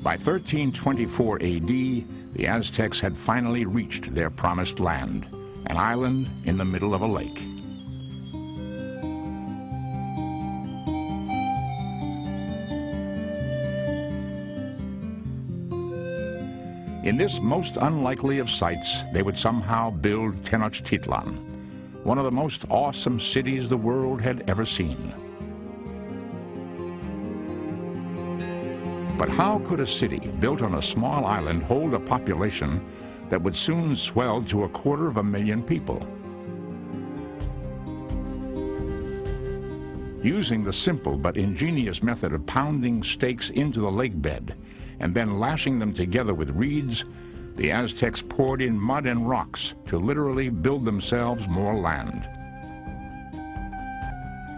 By 1324 AD, the Aztecs had finally reached their promised land, an island in the middle of a lake. In this most unlikely of sites, they would somehow build Tenochtitlan, one of the most awesome cities the world had ever seen. But how could a city built on a small island hold a population that would soon swell to 250,000 people? Using the simple but ingenious method of pounding stakes into the lake bed and then lashing them together with reeds, the Aztecs poured in mud and rocks to literally build themselves more land.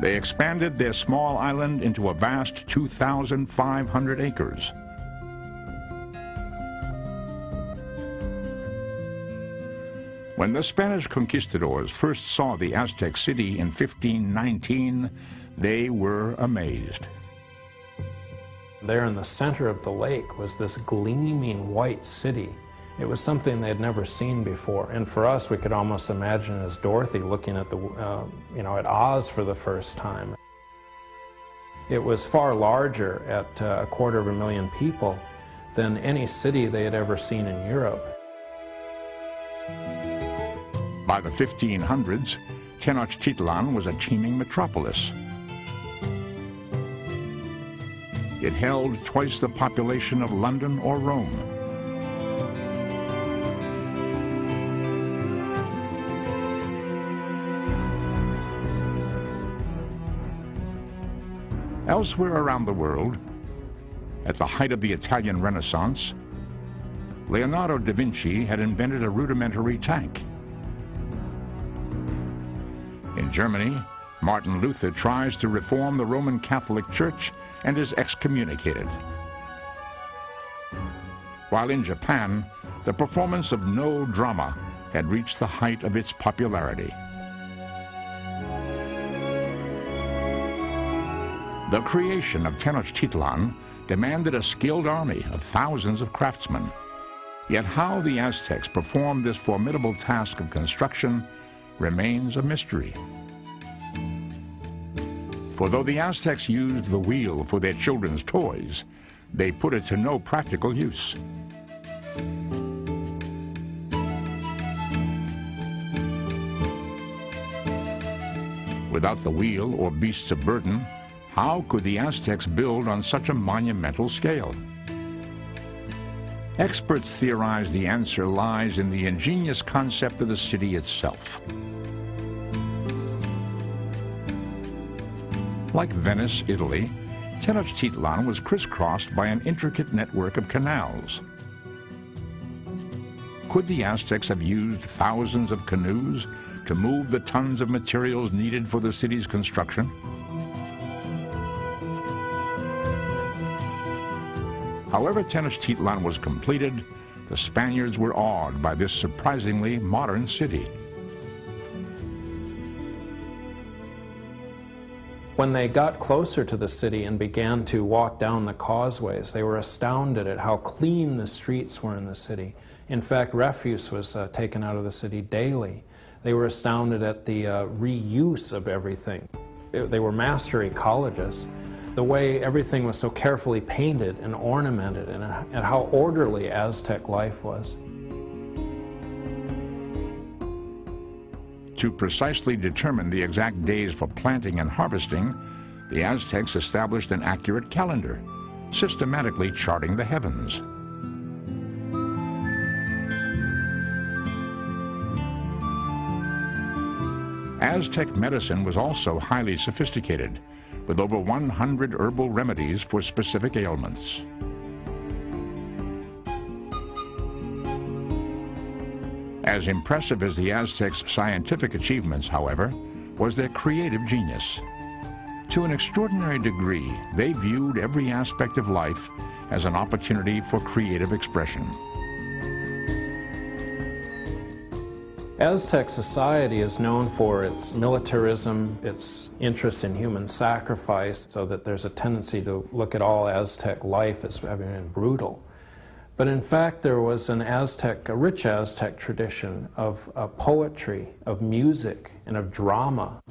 They expanded their small island into a vast 2,500 acres. When the Spanish conquistadors first saw the Aztec city in 1519, they were amazed. There in the center of the lake was this gleaming white city. It was something they had never seen before, and for us, we could almost imagine it as Dorothy looking at at Oz for the first time. It was far larger at 250,000 people than any city they had ever seen in Europe. By the 1500s, Tenochtitlan was a teeming metropolis. It held twice the population of London or Rome. Elsewhere around the world, at the height of the Italian Renaissance, Leonardo da Vinci had invented a rudimentary tank. In Germany, Martin Luther tries to reform the Roman Catholic Church and is excommunicated. While in Japan, the performance of no drama had reached the height of its popularity. The creation of Tenochtitlan demanded a skilled army of thousands of craftsmen. Yet how the Aztecs performed this formidable task of construction remains a mystery. For though the Aztecs used the wheel for their children's toys, they put it to no practical use. Without the wheel or beasts of burden, how could the Aztecs build on such a monumental scale? Experts theorize the answer lies in the ingenious concept of the city itself. Like Venice, Italy, Tenochtitlan was crisscrossed by an intricate network of canals. Could the Aztecs have used thousands of canoes to move the tons of materials needed for the city's construction? However Tenochtitlan was completed, the Spaniards were awed by this surprisingly modern city. When they got closer to the city and began to walk down the causeways, they were astounded at how clean the streets were in the city. In fact, refuse was taken out of the city daily. They were astounded at the reuse of everything. They were master ecologists. The way everything was so carefully painted and ornamented, and how orderly Aztec life was. To precisely determine the exact days for planting and harvesting, the Aztecs established an accurate calendar, systematically charting the heavens. Aztec medicine was also highly sophisticated, with over 100 herbal remedies for specific ailments. As impressive as the Aztecs' scientific achievements, however, was their creative genius. To an extraordinary degree, they viewed every aspect of life as an opportunity for creative expression. Aztec society is known for its militarism, its interest in human sacrifice, so that there's a tendency to look at all Aztec life as having been brutal. But in fact, there was a rich Aztec tradition of poetry, of music, and of drama.